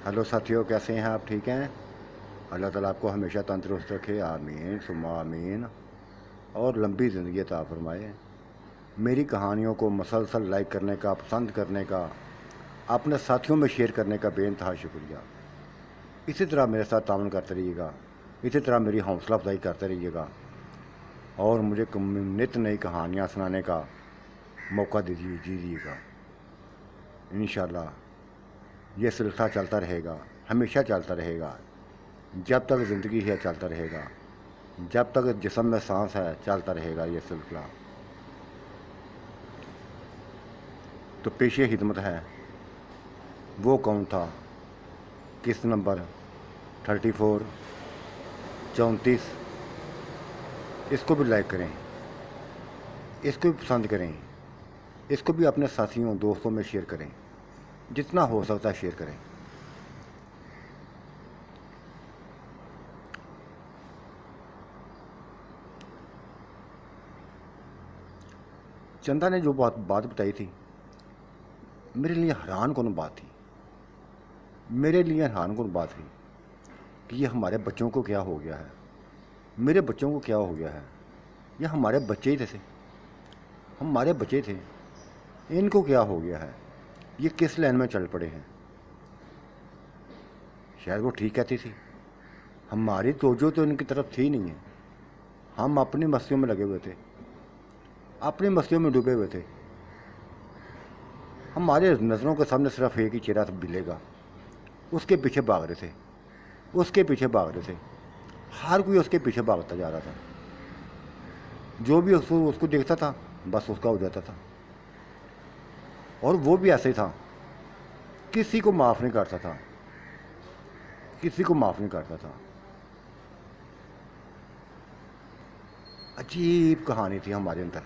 Hello साथियों, कैसे हैं आप? ठीक हैं? अल्लाह ताला आपको हमेशा तंदुरुस्त रखे, आमीन सुम्मा आमीन। और लंबी ज़िंदगी अता फरमाए। मेरी कहानियों को मसलसल लाइक करने का, पसंद करने का, अपने साथियों में शेयर करने का बेइंतहा शुक्रिया। इसी तरह मेरे साथ ताउन करते रहिएगा, इसी तरह मेरी हौसला अफजाई करते रहिएगा और मुझे नित नई कहानियाँ सुनाने का मौका दीजिएगा। इंशाल्लाह ये सिलसिला चलता रहेगा, हमेशा चलता रहेगा। जब तक ज़िंदगी है चलता रहेगा, जब तक जिस्म में सांस है चलता रहेगा ये सिलसिला। तो पेशे खिदमत है, वो कौन था, किस नंबर 34 34। इसको भी लाइक करें, इसको भी पसंद करें, इसको भी अपने साथियों दोस्तों में शेयर करें, जितना हो सकता है शेयर करें। चंदा ने जो बात बताई थी, मेरे लिए हैरान कौन बात थी। मेरे लिए हैरान कौन बात थी कि ये हमारे बच्चों को क्या हो गया है, मेरे बच्चों को क्या हो गया है। ये हमारे बच्चे ही थे, हमारे बच्चे थे, इनको क्या हो गया है, ये किस लाइन में चल पड़े हैं। शायद वो ठीक कहती थी, हमारी तवज्जो तो इनकी तरफ थी नहीं है। हम अपनी मस्तियों में लगे हुए थे, अपनी मस्तियों में डूबे हुए थे। हमारे नज़रों के सामने सिर्फ एक ही चेहरा मिलेगा, उसके पीछे भाग रहे थे, उसके पीछे भाग रहे थे। हर कोई उसके पीछे भागता जा रहा था। जो भी उसको देखता था बस उसका हो जाता था। और वो भी ऐसे ही था, किसी को माफ़ नहीं करता था, किसी को माफ़ नहीं करता था। अजीब कहानी थी हमारे अंदर,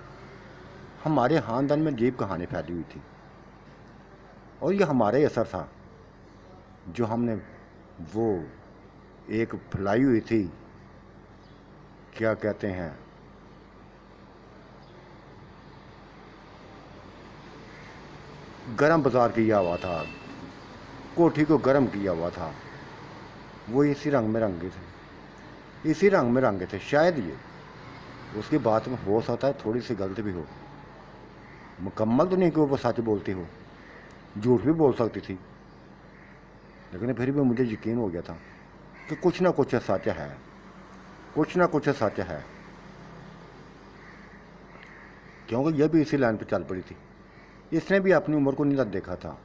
हमारे ख़ानदान में अजीब कहानी फैली हुई थी। और ये हमारा ही असर था जो हमने वो एक फैलाई हुई थी, क्या कहते हैं, गरम बाजार किया हुआ था, कोठी को गर्म किया हुआ था। वो इसी रंग में रंगे थे, इसी रंग में रंगे थे। शायद ये उसकी बात में हो सकता है थोड़ी सी गलती भी हो, मुकम्मल तो नहीं कि वो सच बोलती हो, झूठ भी बोल सकती थी, लेकिन फिर भी मुझे यकीन हो गया था कि कुछ ना कुछ सच है, कुछ ना कुछ सच है। क्योंकि यह भी इसी लाइन पर चल पड़ी थी। इसने भी अपनी उम्र को नहीं देखा था,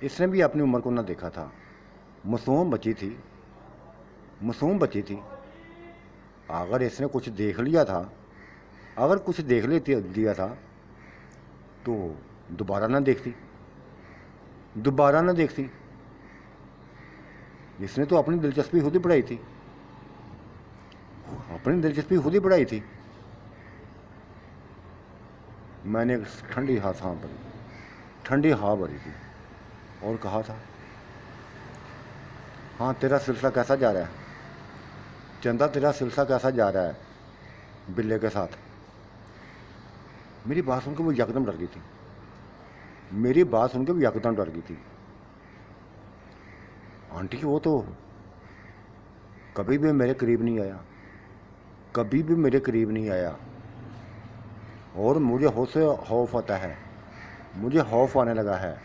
इसने भी अपनी उम्र को ना देखा था। मासूम बची थी, मासूम बची थी। अगर इसने कुछ देख लिया था, अगर कुछ देख लेती दिया था तो दोबारा ना देखती, दोबारा ना देखती। इसने तो अपनी दिलचस्पी खुद ही बढ़ाई थी, अपनी दिलचस्पी खुद ही बढ़ाई थी। मैंने एक ठंडी सांस भरी, ठंडी हवा भरी थी और कहा था, हाँ तेरा सिलसिला कैसा जा रहा है चंदा, तेरा सिलसिला कैसा जा रहा है बिल्ले के साथ। मेरी बात सुनकर वो यकदम डर गई थी, मेरी बात सुनकर वो यकदम डर गई थी। आंटी वो तो कभी भी मेरे करीब नहीं आया, कभी भी मेरे करीब नहीं आया। और मुझे खौफ आता है, मुझे खौफ आने लगा है।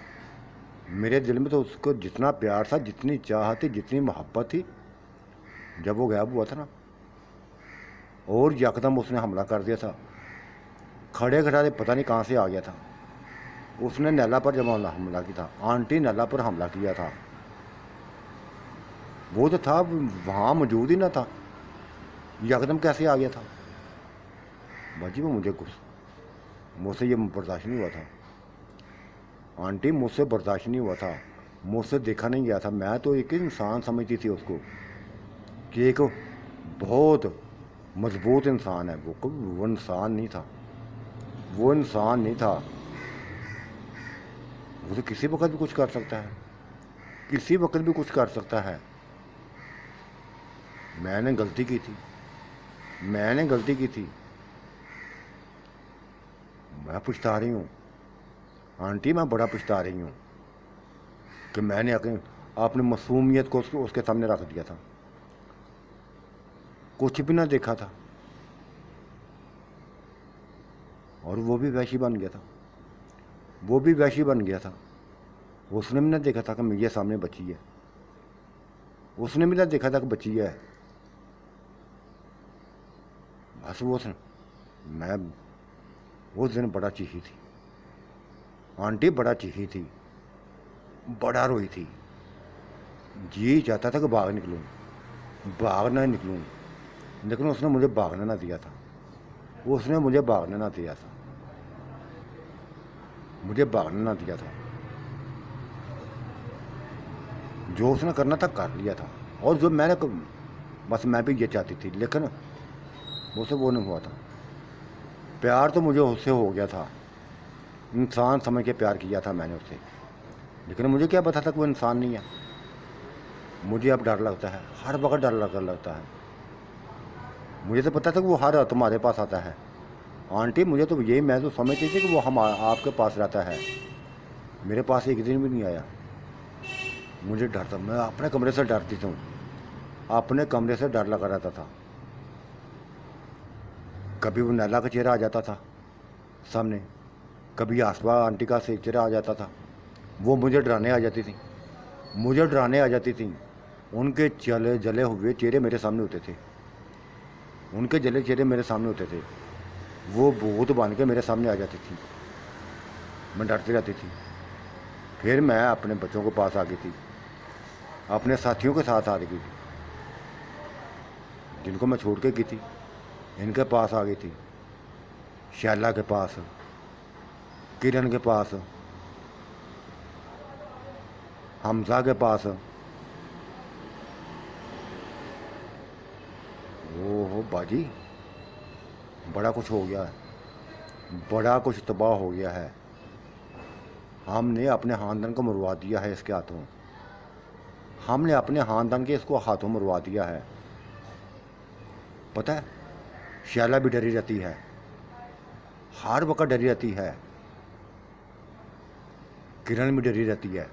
मेरे दिल में तो उसको जितना प्यार था, जितनी चाह थी, जितनी मोहब्बत थी, जब वो गायब हुआ था ना, और यकदम उसने हमला कर दिया था। खड़े खड़े पता नहीं कहाँ से आ गया था। उसने नैला पर जब हमला किया था, आंटी नैला पर हमला किया था, वो तो था वहाँ मौजूद ही ना था, यकदम कैसे आ गया था। बाजी वो मुझसे ये बर्दाश्त नहीं हुआ था आंटी, मुझसे बर्दाश्त नहीं हुआ था, मुझसे देखा नहीं गया था। मैं तो एक इंसान समझती थी उसको कि एक बहुत मजबूत इंसान है। वो इंसान नहीं था, वो इंसान नहीं था। वो तो किसी वक्त भी कुछ कर सकता है, किसी वक्त भी कुछ कर सकता है। मैंने गलती की थी, मैंने गलती की थी, मैं पछता रही हूँ आंटी, मैं बड़ा पछता रही हूँ कि मैंने आपने मासूमियत को उसके सामने रख दिया था, कुछ भी ना देखा था, और वो भी वैशी बन गया था, वो भी वैशी बन गया था। उसने भी ना देखा था कि मेरे सामने बच्ची है, उसने भी ना देखा था कि बच्ची है। बस मैं उस दिन बड़ा चीखी थी आंटी, बड़ा चीखी थी, बड़ा रोई थी। जी चाहता था कि भाग निकलूं, भागना निकलूं, लेकिन उसने मुझे भागने ना दिया था, उसने मुझे भागने ना दिया था, मुझे भागने ना दिया था। जो उसने करना था कर लिया था, और जो मैंने बस मैं भी ये चाहती थी, लेकिन मुझसे वो नहीं हुआ था। प्यार तो मुझे उससे हो गया था, इंसान समझ के प्यार किया था मैंने उससे, लेकिन मुझे क्या पता था कि वो इंसान नहीं है। मुझे अब डर लगता है, हर वक्त डर लगता है। मुझे तो पता था कि वो हर तुम्हारे पास आता है आंटी, मुझे तो यही, मैं तो समझती थी कि वो हम आपके पास रहता है, मेरे पास एक दिन भी नहीं आया। मुझे डर था, मैं अपने कमरे से डरती थी, अपने कमरे से डर लगा रहता था। कभी वो नैला का चेहरा आ जाता था सामने, कभी आसवा आंटी का से चेहरा आ जाता था, वो मुझे डराने आ जाती थी, मुझे डराने आ जाती थी। उनके जले जले हुए चेहरे मेरे सामने होते थे, उनके जले चेहरे मेरे सामने होते थे, वो भूत बन के मेरे सामने आ जाती थी, मैं डरती रहती थी। फिर मैं अपने बच्चों के पास आ गई थी, अपने साथियों के साथ आ गई थी, जिनको मैं छोड़ के गई थी, इनके पास आ गई थी, शैला के पास, किरण के पास, हमजा के पास। ओहो बाजी, बड़ा कुछ हो गया है, बड़ा कुछ तबाह हो गया है। हमने अपने खानदान को मरवा दिया है इसके हाथों, हमने अपने खानदान के इसको हाथों मरवा दिया है। पता है, शैला भी डरी रहती है, हर वक्त डरी रहती है, किरण भी डरी रहती है।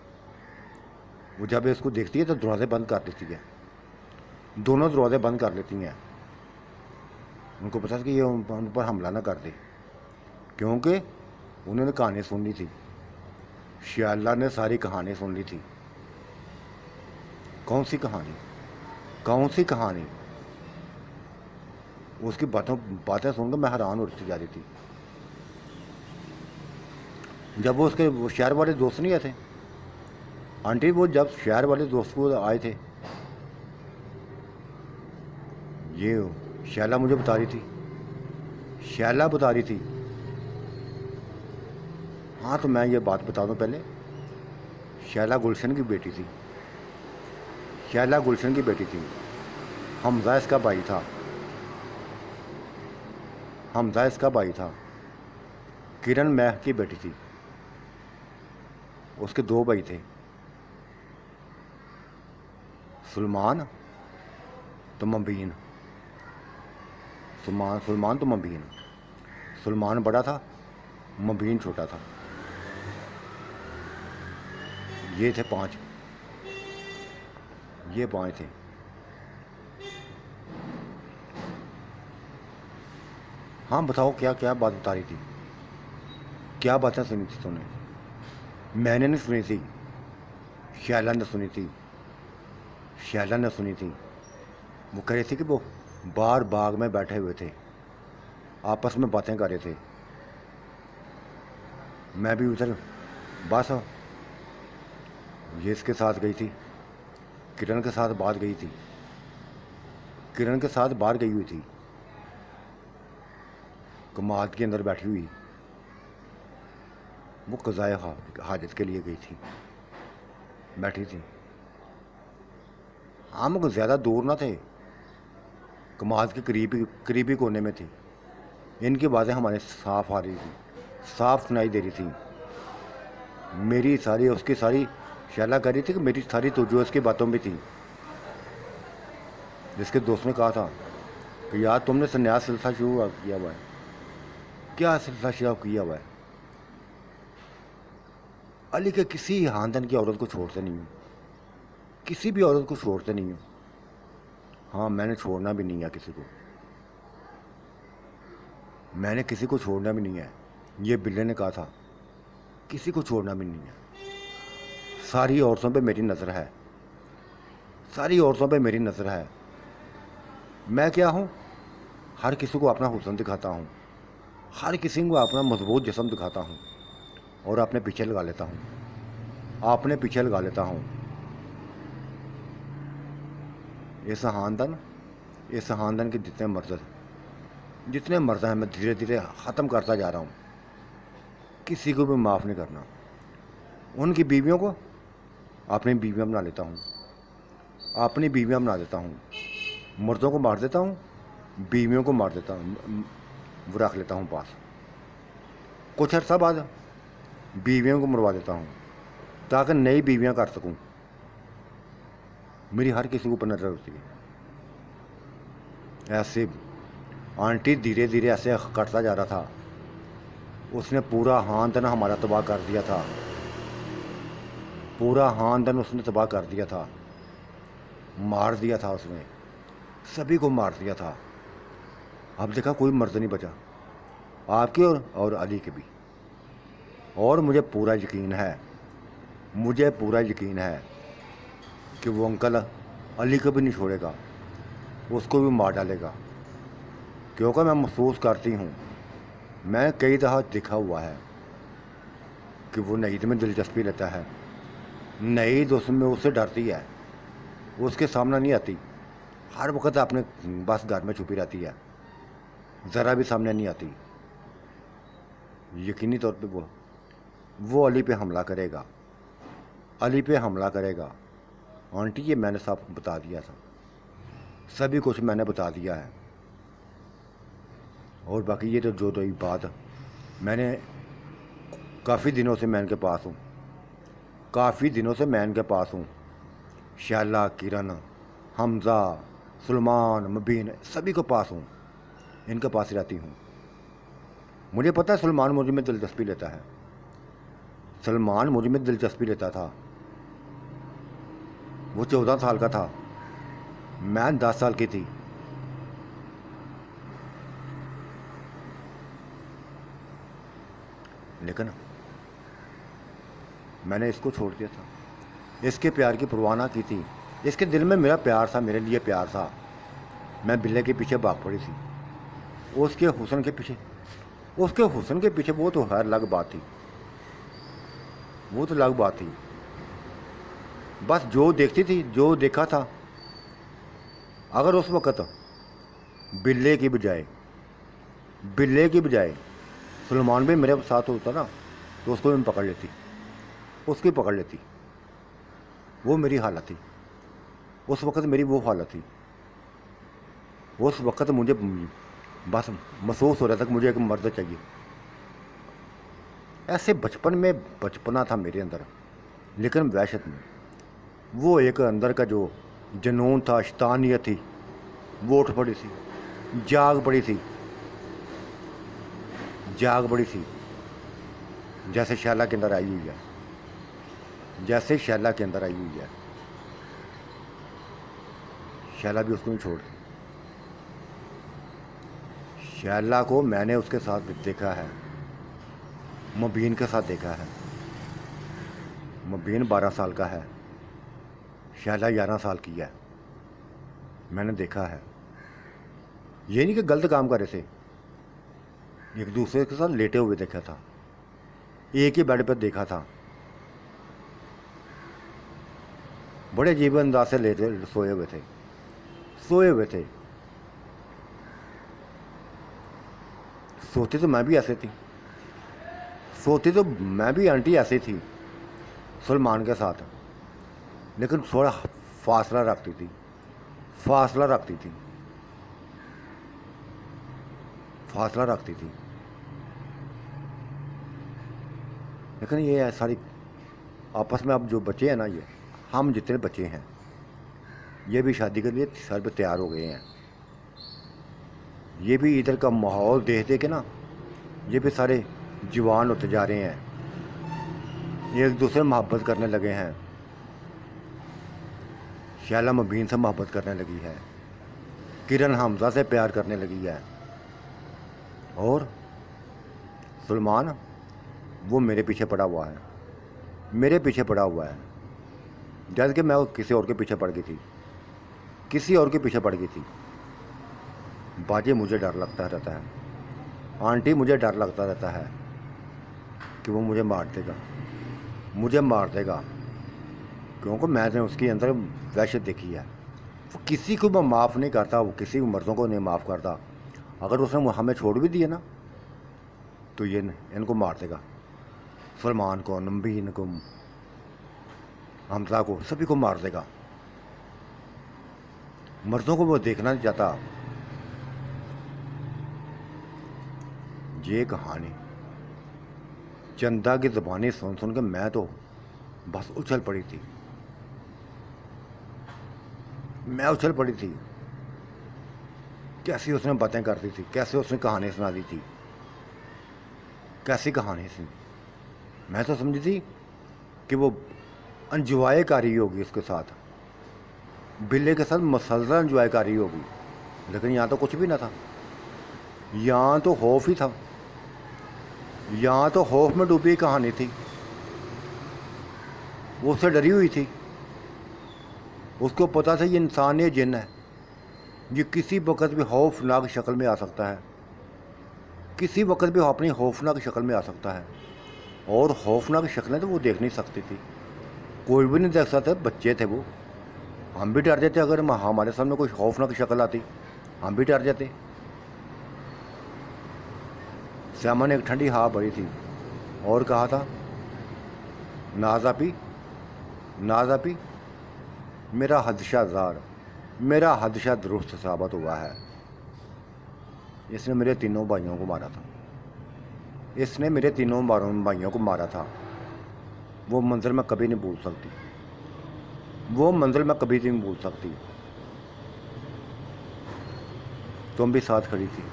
वो जब इसको देखती है तो दरवाजे बंद कर देती है, दोनों दरवाजे बंद कर लेती हैं। उनको पता था कि ये उन पर हमला ना कर दे, क्योंकि उन्होंने कहानी सुन ली थी, शैला ने सारी कहानी सुन ली थी। कौन सी कहानी, कौन सी कहानी? उसकी बातें सुनकर मैं हैरान होती जा रही थी। जब वो उसके वो शहर वाले दोस्त नहीं आए थे आंटी, वो जब शहर वाले दोस्त को आए थे, ये शैला मुझे बता रही थी, शैला बता रही थी। हाँ तो मैं ये बात बता दूं पहले, शैला गुलशन की बेटी थी, शैला गुलशन की बेटी थी। हमजा इसका भाई था, हमजा इसका भाई था। किरण महक की बेटी थी, उसके दो भाई थे, सुलेमान तो मबीन, सुलेमान तो मबीन। सुलेमान बड़ा था, मबीन छोटा था। ये थे पांच, ये पांच थे। हाँ बताओ, क्या क्या बात बता रही थी, क्या बातें सुनी थी तूने? मैंने नहीं सुनी थी, शैला ने सुनी थी, शैला ने सुनी थी। वो कह रही थी कि वो बाहर बाग में बैठे हुए थे, आपस में बातें कर रहे थे। मैं भी उधर, बस ये इसके साथ गई थी, किरण के साथ बाहर गई थी, किरण के साथ बाहर गई हुई थी, कमाद के अंदर बैठी हुई, वो कज़ाए हाजत के लिए गई थी, बैठी थी। हम ज़्यादा दूर ना थे, कमाद के करीबी कोने में थी। इनकी बातें हमारे साफ आ रही थी, साफ सुनाई दे रही थी। मेरी सारी, उसकी सारी, शैला कह रही थी कि मेरी सारी तवज्जो इसकी बातों में थी। जिसके दोस्त ने कहा था कि यार तुमने संन्यास सिलसिला शुरू किया हुआ है, क्या सिलसिला शुरू किया हुआ है? अली के किसी खानदान की औरत को छोड़ते नहीं हूँ, किसी भी औरत को छोड़ते नहीं हूँ। हाँ, मैंने छोड़ना भी नहीं है किसी को, मैंने किसी को छोड़ना भी नहीं है। ये बिल्ले ने कहा था, किसी को छोड़ना भी नहीं है। सारी औरतों पे मेरी नज़र है, सारी औरतों पे मेरी नज़र है। मैं क्या हूँ, हर किसी को अपना हुस्न दिखाता हूँ, हर किसी को अपना मजबूत जिस्म दिखाता हूँ और अपने पीछे लगा लेता हूँ, अपने पीछे लगा लेता हूँ। इस खानदान के जितने मर्द हैं मैं धीरे धीरे ख़त्म करता जा रहा हूँ। किसी को भी माफ़ नहीं करना। उनकी बीवियों को अपनी बीवियाँ बना लेता हूँ, अपनी बीवियाँ बना देता हूँ। मर्दों को मार देता हूँ, बीवियों को मार देता हूँ, वो रख लेता हूँ पास। कुछ अर्सा बाद बीवियों को मरवा देता हूँ ताकि नई बीवियाँ कर सकूँ। मेरी हर किसी के ऊपर नज़र होती है। ऐसे आंटी धीरे धीरे ऐसे कटता जा रहा था। उसने पूरा खानदान हमारा तबाह कर दिया था, पूरा खानदान उसने तबाह कर दिया था, मार दिया था उसने, सभी को मार दिया था। अब देखा कोई मर्द नहीं बचा, आपके और अली के भी। और मुझे पूरा यकीन है, मुझे पूरा यकीन है कि वो अंकल अली को भी नहीं छोड़ेगा, उसको भी मार डालेगा। क्योंकि मैं महसूस करती हूँ, मैं कई दफ़ा देखा हुआ है कि वो नईद में दिलचस्पी लेता है। नईद उसमें उससे डरती है, उसके सामने नहीं आती, हर वक्त अपने बस घर में छुपी रहती है, ज़रा भी सामने नहीं आती। यकीनी तौर पे वो अली पे हमला करेगा, अली पे हमला करेगा। आंटी ये मैंने सब बता दिया था, सभी कुछ मैंने बता दिया है। और बाकी ये तो जो बात मैंने काफ़ी दिनों से मैं इनके पास हूँ, काफ़ी दिनों से मैं इनके पास हूँ। शैला, किरण, हमज़ा, सलमान, मुबीन, सभी के पास हूँ, इनके पास ही रहती हूँ। मुझे पता है सलमान मुझ में दिलचस्पी लेता है, सलमान मुझ में दिलचस्पी लेता था। वो 14 साल का था, मैं 10 साल की थी। लेकिन मैंने इसको छोड़ दिया था, इसके प्यार की परवाह ना की थी। इसके दिल में मेरा प्यार था, मेरे लिए प्यार था। मैं बिल्ले के पीछे भाग पड़ी थी, उसके हुस्न के पीछे, उसके हुस्न के पीछे। वो तो हर अलग बात थी, वो तो अलग बात थी। बस जो देखती थी, जो देखा था, अगर उस वक़्त बिल्ले की बजाय सलमान भी मेरे साथ होता ना तो उसको भी पकड़ लेती, उसकी पकड़ लेती। वो मेरी हालत थी उस वक़्त, मेरी वो हालत थी उस वक़्त। मुझे बस महसूस हो रहा था कि मुझे एक मर्द चाहिए। ऐसे बचपन में बचपना था मेरे अंदर, लेकिन वहशत में वो एक अंदर का जो जुनून था, शैतानियत थी, वो उठ पड़ी थी, जाग पड़ी थी। जैसे शैला के अंदर आई हुई है, जैसे शैला के अंदर आई हुई है। शैला भी उसको नहीं छोड़ती। शैला को मैंने उसके साथ देखा है, मुबीन के साथ देखा है। मुबीन 12 साल का है, शैला 11 साल की है। मैंने देखा है। ये नहीं कि गलत काम कर रहे थे, एक दूसरे के साथ लेटे हुए देखा था, एक ही बेड पर देखा था। बड़े अजीब अंदाज से लेटे सोए हुए थे। सोती तो मैं भी ऐसे थी, सोती तो मैं भी आंटी ऐसे थी सलमान के साथ, लेकिन थोड़ा फासला रखती थी। लेकिन ये है सारी आपस में। अब जो बच्चे हैं ना, ये हम जितने बच्चे हैं, ये भी शादी के लिए सर पे तैयार हो गए हैं। ये भी इधर का माहौल देख के ना, ये भी सारे जवान होते जा रहे हैं, एक दूसरे में मोहब्बत करने लगे हैं। शैला मुबीन से मोहब्बत करने लगी है, किरण हमजा से प्यार करने लगी है, और सलमान वो मेरे पीछे पड़ा हुआ है, मेरे पीछे पड़ा हुआ है। जैसे कि मैं वो किसी और के पीछे पड़ गई थी, किसी और के पीछे पड़ गई थी। बाजी मुझे डर लगता रहता है, आंटी मुझे डर लगता रहता है कि वो मुझे मार देगा, मुझे मार देगा, क्योंकि मैंने उसके अंदर वहशत देखी है। वो किसी को मैं माफ़ नहीं करता, वो किसी मर्दों को नहीं माफ़ करता। अगर उसने हमें छोड़ भी दिया ना तो ये इनको मार देगा, सलमान को, नबीन को, हमजा को, सभी को मार देगा। मर्दों को वो देखना नहीं चाहता। ये कहानी चंदा की ज़बानी सुन सुन के मैं तो बस उछल पड़ी थी, मैं उछल पड़ी थी। कैसी उसने बातें करती थी, कैसे उसने कहानी सुना दी थी, कैसी कहानी थी। मैं तो समझी थी कि वो एंजॉय कर रही होगी उसके साथ, बिल्ले के साथ मसलसल एंजॉय कर रही होगी, लेकिन यहाँ तो कुछ भी ना था। यहाँ तो खौफ ही था, यहाँ तो खौफ में डूबी कहानी थी। वो उससे डरी हुई थी, उसको पता था ये इंसान, ये जिन है, ये किसी वक्त भी खौफनाक शक्ल में आ सकता है, किसी वक्त भी अपनी खौफनाक शक्ल में आ सकता है। और खौफनाक शक्लें तो वो देख नहीं सकती थी, कोई भी नहीं देख सकता। बच्चे थे वो, हम भी डर जाते अगर हमारे सामने कोई खौफनाक शक्ल आती, हम भी डर जाते। श्यामा ने एक ठंडी हवा भरी थी और कहा था, नाज़ापी, नाज़ापी, मेरा हदशा ज़ार, मेरा हदशा दुरुस्त साबित हुआ है। इसने मेरे तीनों भाइयों को मारा था, इसने मेरे तीनों भाइयों को मारा था। वो मंज़र मैं कभी नहीं भूल सकती, वो मंज़र मैं कभी नहीं भूल सकती। तुम भी साथ खड़ी थी,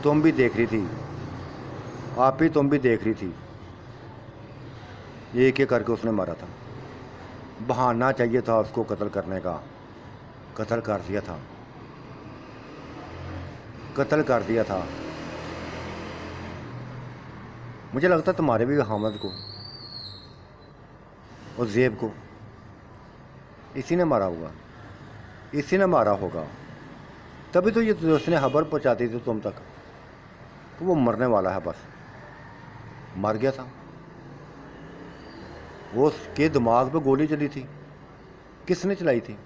तुम भी देख रही थी, आप ही तुम भी देख रही थी। एक एक करके उसने मारा था। बहाना चाहिए था उसको कत्ल करने का, कत्ल कर दिया था, कत्ल कर दिया था। मुझे लगता तुम्हारे भी हामिद को और ज़ेब को इसी ने मारा होगा, इसी ने मारा होगा। तभी तो ये उसने खबर पहुंचाती थी तुम तक कि वो मरने वाला है, बस मर गया था। वो उसके दिमाग पे गोली चली थी, किसने चलाई थी?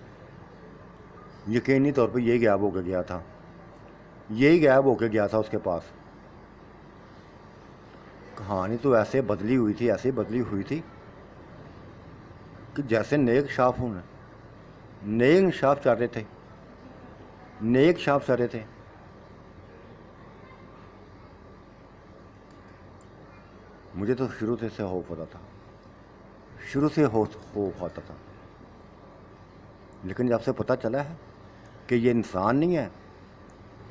यकीनी तौर पे यही गायब होकर गया था, यही गायब होकर गया था उसके पास। कहानी तो ऐसे बदली हुई थी, ऐसे बदली हुई थी कि जैसे नेक शाफ होने, नेक शाफ चाह रहे थे, नेक शाफ चाह रहे थे। मुझे तो शुरू से खौफ होता था, शुरू से खौफ होता था, लेकिन जब से पता चला है कि ये इंसान नहीं है,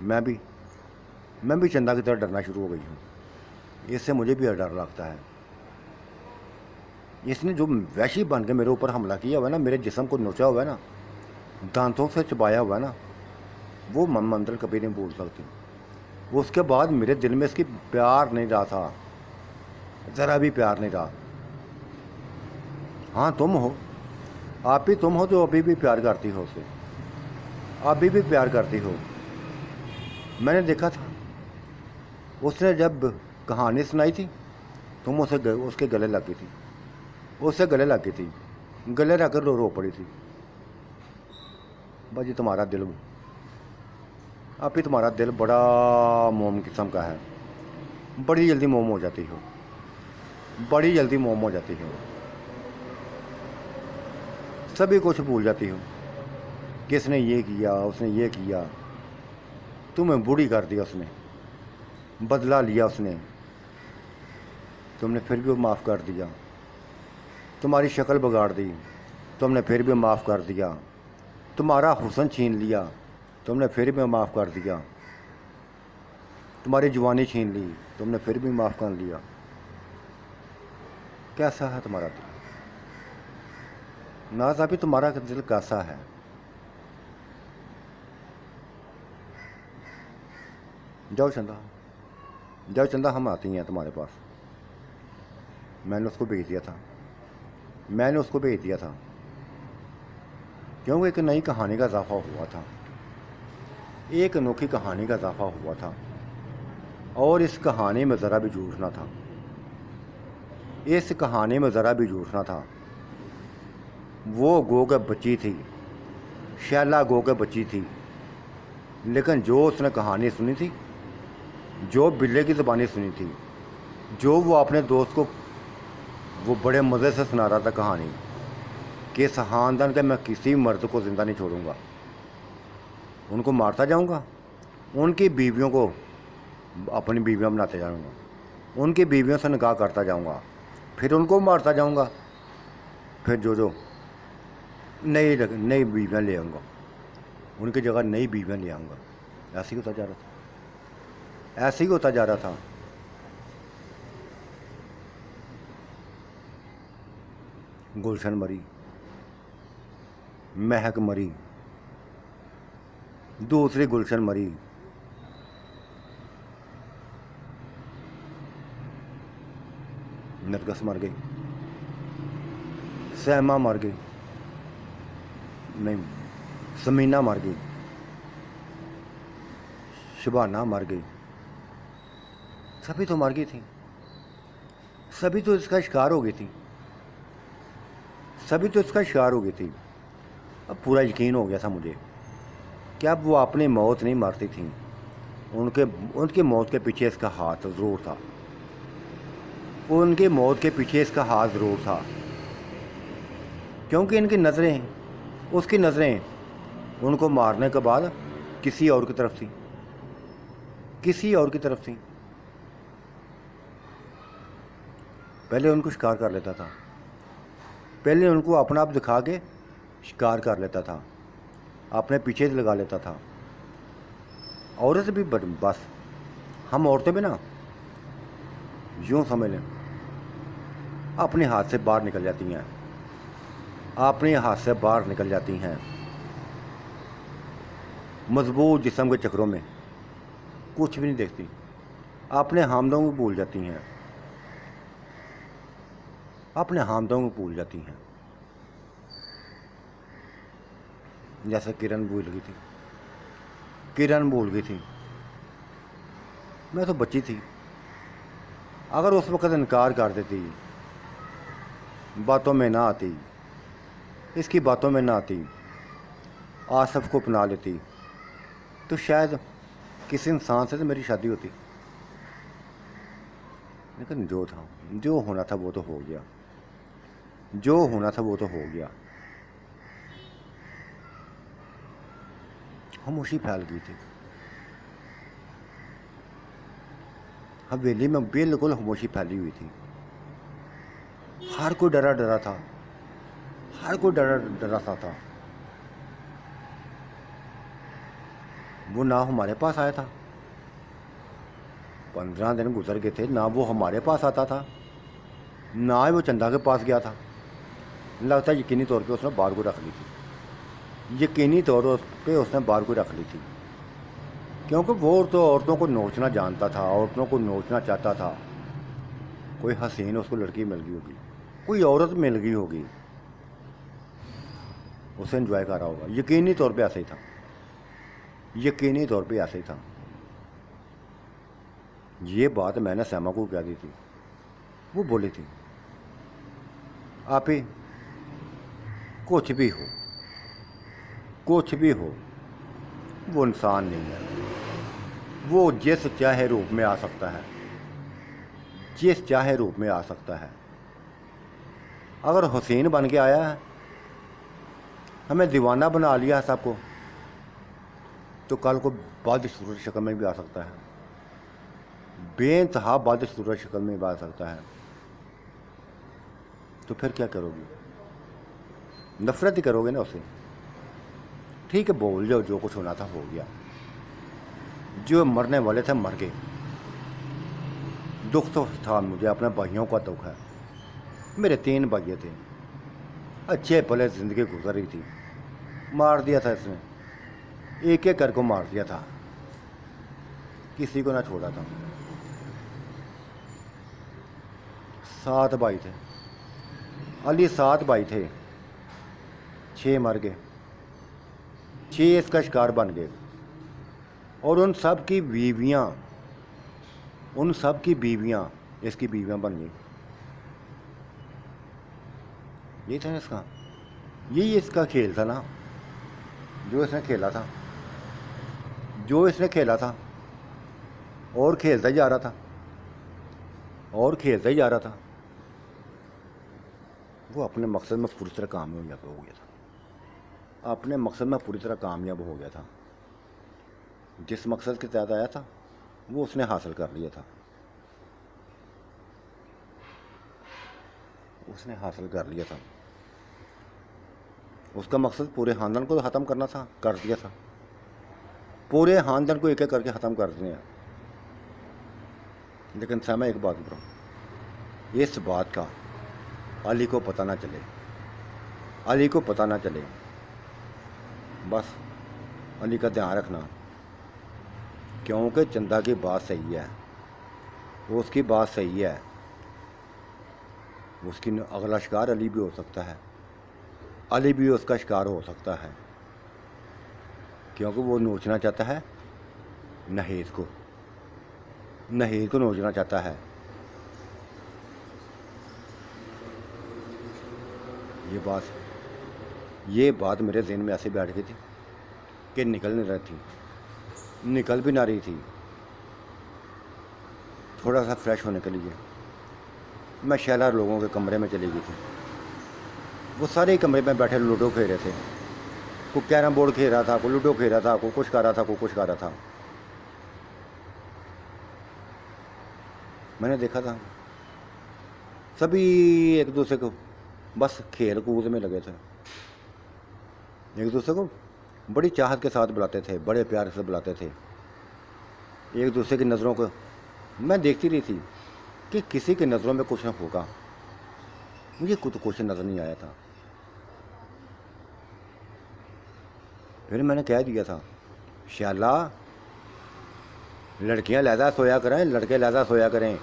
मैं भी चंदा की तरह डरना शुरू हो गई हूँ। इससे मुझे भी डर लगता है। इसने जो वैशी बन के मेरे ऊपर हमला किया हुआ है ना, मेरे जिस्म को नोचा हुआ है ना, दांतों से चबाया हुआ है ना, वो मंजिल कभी नहीं भूल सकती। उसके बाद मेरे दिल में इसकी प्यार नहीं रहा था, ज़रा भी प्यार नहीं रहा। हाँ तुम हो, आप ही तुम हो जो अभी भी प्यार करती हो उसे, अभी भी प्यार करती हो। मैंने देखा था उसने जब कहानी सुनाई थी, तुम उसके गले लग गई थी, उससे गले लग गई थी, गले रख कर रो पड़ी थी। भाजी तुम्हारा दिल, अभी तुम्हारा दिल बड़ा मोम किस्म का है, बड़ी जल्दी मोम हो जाती हो, बड़ी जल्दी मोम हो जाती हो, सभी कुछ भूल जाती हो। किसने ये किया, उसने ये किया, तुम्हें बूढ़ी कर दिया उसने, बदला लिया उसने, तुमने फिर भी माफ़ कर दिया। तुम्हारी शक्ल बिगाड़ दी, तुमने फिर भी माफ़ कर दिया। तुम्हारा हुस्न छीन लिया, तुमने फिर भी माफ़ कर दिया। तुम्हारी जवानी छीन ली, तुमने फिर भी माफ़ कर लिया। कैसा है तुम्हारा दिल? नाज अभी तुम्हारा दिल कैसा है? जाओ चंदा, जाओ चंदा, हम आती हैं तुम्हारे पास। मैंने उसको भेज दिया था, मैंने उसको भेज दिया था, क्योंकि एक नई कहानी का इजाफा हुआ था, एक अनोखी कहानी का इजाफा हुआ था। और इस कहानी में ज़रा भी झूठ ना था, इस कहानी में ज़रा भी झूठ ना था। वो गो के बच्ची थी, शैला गो के बच्ची थी, लेकिन जो उसने कहानी सुनी थी, जो बिल्ले की ज़बानी सुनी थी, जो वो अपने दोस्त को वो बड़े मज़े से सुना रहा था कहानी कि इस ख़ानदान के मैं किसी मर्द को ज़िंदा नहीं छोड़ूंगा, उनको मारता जाऊंगा, उनकी बीवियों को अपनी बीवियां बनाते जाऊंगा, उनकी बीवियों से निकाह करता जाऊंगा, फिर उनको मारता जाऊंगा, फिर जो नई बीवियाँ ले आऊँगा, उनकी जगह नई बीवियाँ ले आऊँगा। ऐसे ही होता जा रहा था, ऐसे ही होता जा रहा था। गुलशन मरी, महक मरी, दूसरी गुलशन मरी, नरगस मर गई, सैमा मर गई, नहीं समीना मर गई, शबाना मर गई, सभी तो मर गई थी, सभी तो इसका शिकार हो गई थी, सभी तो इसका शिकार हो गई थी। अब पूरा यकीन हो गया था मुझे कि अब वो अपनी मौत नहीं मारती थी, उनकी मौत के पीछे इसका हाथ ज़रूर था, उनकी मौत के पीछे इसका हाथ ज़रूर था, क्योंकि इनकी नज़रें, उसकी नज़रें उनको मारने के बाद किसी और की तरफ थी, किसी और की तरफ थी। पहले उनको शिकार कर लेता था, पहले उनको अपना आप दिखा के शिकार कर लेता था, अपने पीछे से लगा लेता था। औरत भी बस, हम औरतें भी ना यूँ समझ लें अपने हाथ से बाहर निकल जाती हैं, अपने हाथ से बाहर निकल जाती हैं, मजबूत जिस्म के चक्रों में कुछ भी नहीं देखती, अपने हामदों को भूल जाती हैं, अपने हामदों को भूल जाती हैं। जैसे किरण भूल गई थी, किरण भूल गई थी। मैं तो बच्ची थी, अगर उस वक़्त इनकार कर देती, बातों में ना आती, इसकी बातों में ना आती, आसफ़ को अपना लेती, तो शायद किसी इंसान से तो मेरी शादी होती। लेकिन जो था, जो होना था वो तो हो गया, जो होना था वो तो हो गया। खामोशी फैल गई थी, हवेली में बिल्कुल खामोशी फैली हुई थी। हर कोई डरा डरा था, हर कोई डरा डरा सा था। वो ना हमारे पास आया था, 15 दिन गुजर गए थे, ना वो हमारे पास आता था, ना ही वो चंदा के पास गया था। लगता है यकीनी तौर पे उसने बार को रख ली थी, यकीनी तौर पे उसने बार को रख ली थी, क्योंकि वो तो औरतों को नोचना जानता था, औरतों को नोचना चाहता था। कोई हसीन उसको लड़की मिल गई होगी, कोई औरत मिल गई होगी, उसे एंजॉय कर रहा होगा। यकीनी तौर पे ऐसे ही था, यकीनी तौर पे ऐसे ही था। ये बात मैंने सैमा को कह दी थी, वो बोली थी आप ही कुछ भी हो, कुछ भी हो, वो इंसान नहीं है, वो जिस चाहे रूप में आ सकता है, जिस चाहे रूप में आ सकता है। अगर हुसैन बन के आया है, हमें दीवाना बना लिया है सबको, तो कल को बाद सूरत शक्ल में भी आ सकता है, बेइंतहा बाद सूरत शक्ल में भी आ सकता है। तो फिर क्या करोगे? नफरत ही करोगे ना उससे। ठीक है, बोल जाओ, जो कुछ होना था हो गया, जो मरने वाले थे मर गए। दुख तो था मुझे, अपने भाइयों का दुख है। मेरे 3 भाई थे, अच्छे भले ज़िंदगी गुजर रही थी, मार दिया था इसने, एक एक घर को मार दिया था, किसी को ना छोड़ा था। 7 भाई थे अली, 7 भाई थे, 6 मर गए, 6 इसका शिकार बन गए। और उन सब की बीवियां इसकी बीवियां बन गई। ये था इसका, यही इसका खेल था ना, जो इसने खेला था, और खेलता ही जा रहा था। वो अपने मकसद में पूरी तरह कामयाब हो गया था। जिस मकसद के तहत आया था वो उसने हासिल कर लिया था। उसका मकसद पूरे खानदान को ख़त्म करना था, कर दिया था। पूरे खानदान को एक एक करके ख़त्म कर दिया। लेकिन मैं एक बात बताऊँ, इस बात का अली को पता ना चले। बस अली का ध्यान रखना, क्योंकि चंदा की बात सही है, उसकी बात सही है। उसकी अगला शिकार अली भी हो सकता है, अली भी उसका शिकार हो सकता है, क्योंकि वो नोचना चाहता है नहेज को नोचना चाहता है। ये बात मेरे ज़हन में ऐसे बैठ गई थी कि निकल भी ना रही थी। थोड़ा सा फ्रेश होने के लिए मैं शैला लोगों के कमरे में चली गई थी। वो सारे कमरे में बैठे लूडो खेल रहे थे, कोई कैरम बोर्ड खेल रहा था, कोई लूडो खेल रहा था, कोई कुछ कर रहा था। मैंने देखा था सभी एक दूसरे को बस खेल कूद में लगे थे, एक दूसरे को बड़ी चाहत के साथ बुलाते थे, बड़े प्यार से बुलाते थे। एक दूसरे की नज़रों को मैं देखती रही थी कि किसी की नज़रों में कुछ न होगा। मुझे कुछ नज़र नहीं आया था। फिर मैंने कह दिया था, शाला लड़कियां लहदा सोया करें, लड़के लहदा सोया करें।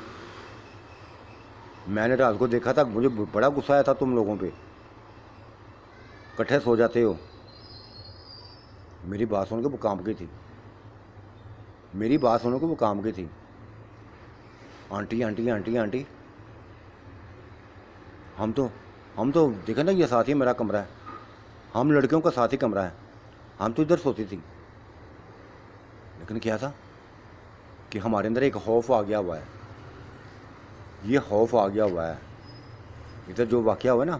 मैंने रात को देखा था, मुझे बड़ा गुस्सा आया था तुम लोगों पे, इकट्ठे सो जाते हो। मेरी बात सुन के वो कांप गई थी। आंटी हम तो देखे ना, ये साथ ही मेरा कमरा है, हम लड़कियों का साथ ही कमरा है, हम तो इधर सोती थी। लेकिन क्या था कि हमारे अंदर एक खौफ आ गया हुआ है। इधर जो वाक़या हुआ ना,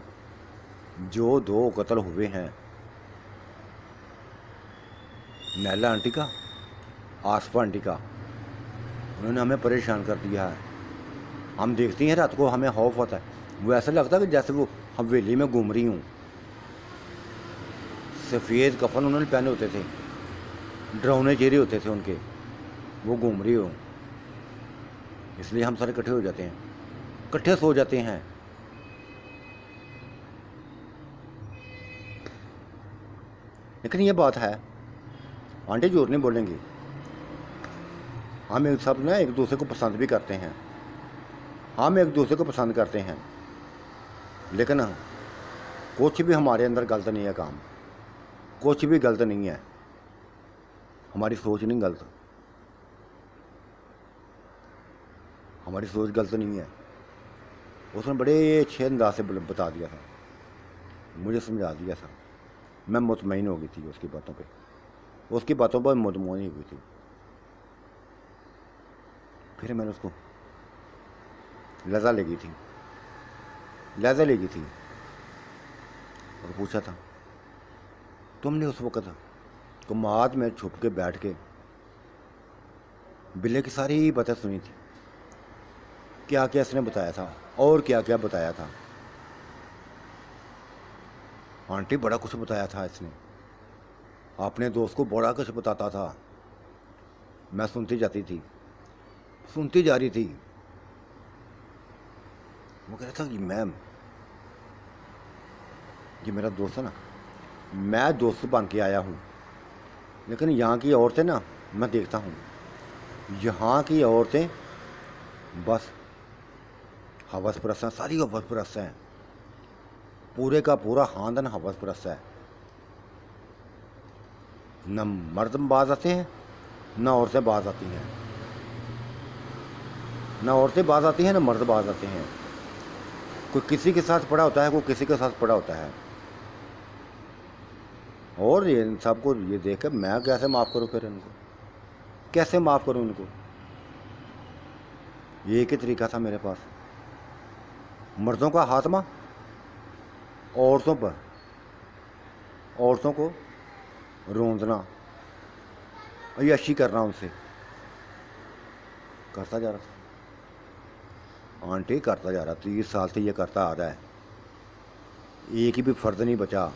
जो 2 कत्ल हुए हैं, नैला आंटी का, आसफा आंटी का, उन्होंने हमें परेशान कर दिया है। हम देखती हैं रात को, हमें खौफ होता है। वो ऐसा लगता है कि जैसे वो हवेली में घूम रही हूँ। सफ़ेद कफन उन्होंने पहने होते थे, डरावने चेहरे होते थे उनके, वो घूम रही हो। इसलिए हम सारे इकट्ठे हो जाते हैं, इकट्ठे सो जाते हैं। लेकिन ये बात है, आंटी झूठ नहीं बोलेंगी, हम सब ना एक दूसरे को पसंद भी करते हैं, लेकिन कुछ भी हमारे अंदर गलत नहीं है, काम कुछ भी गलत नहीं है, हमारी सोच गलत नहीं है। उसने बड़े अच्छे अंदाज से बता दिया था, मुझे समझा दिया था। मैं मुतमईन हो गई थी उसकी बातों पर मुतमईन हुई थी। फिर मैंने उसको लहजा ले गई थी और पूछा था, तुमने उस वक़्त कुमाद में छुप के बैठ के बिल्ले की सारी बातें सुनी थी, क्या क्या इसने बताया था और क्या क्या बताया था। आंटी बड़ा कुछ बताया था इसने, अपने दोस्त को बड़ा कुछ बताता था। मैं सुनती जा रही थी। वो कह रहा था कि मैम, ये मेरा दोस्त है ना, मैं दोस्त बन के आया हूँ, लेकिन यहाँ की औरतें ना, मैं देखता हूँ यहाँ की औरतें बस हवस परस्त हैं, सारी हवस परस्त हैं, पूरे का पूरा खानदान हवस परस्त है। न मर्द बाज आते हैं, न औरतें बाज आती हैं, न औरतें बाज आती हैं, न मर्द बाज आते हैं। कोई किसी के साथ पड़ा होता है, कोई किसी के साथ पड़ा होता है। और ये इन सबको ये देख कर मैं कैसे माफ़ करूँ, फिर इनको कैसे माफ़ करूँ इनको। ये एक ही तरीका था मेरे पास, मर्दों का हाथमा औरतों पर, औरतों को रोंदना, अय्याशी करना, उनसे करता जा रहा आंटी, करता जा रहा 30 साल से ये करता आ रहा है। एक ही भी फर्द नहीं बचा।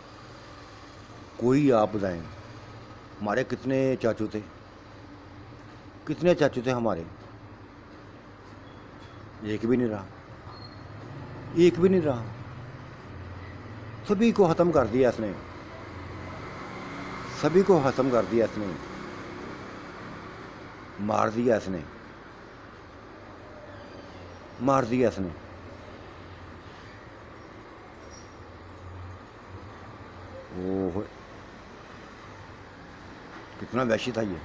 कोई आप बताएं, हमारे कितने चाचू थे, कितने चाचू थे हमारे, एक भी नहीं रहा, एक भी नहीं रहा। सभी को ख़त्म कर दिया इसने, सभी को ख़त्म कर दिया इसने, मार दिया इसने, मार दिया इसने। ओह, कितना वैशी था ये,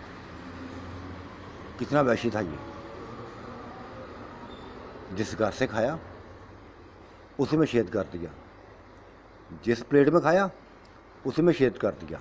कितना वैशी था ये। जिस घर से खाया उसी में छेद कर दिया, जिस प्लेट में खाया उसी में छेद कर दिया।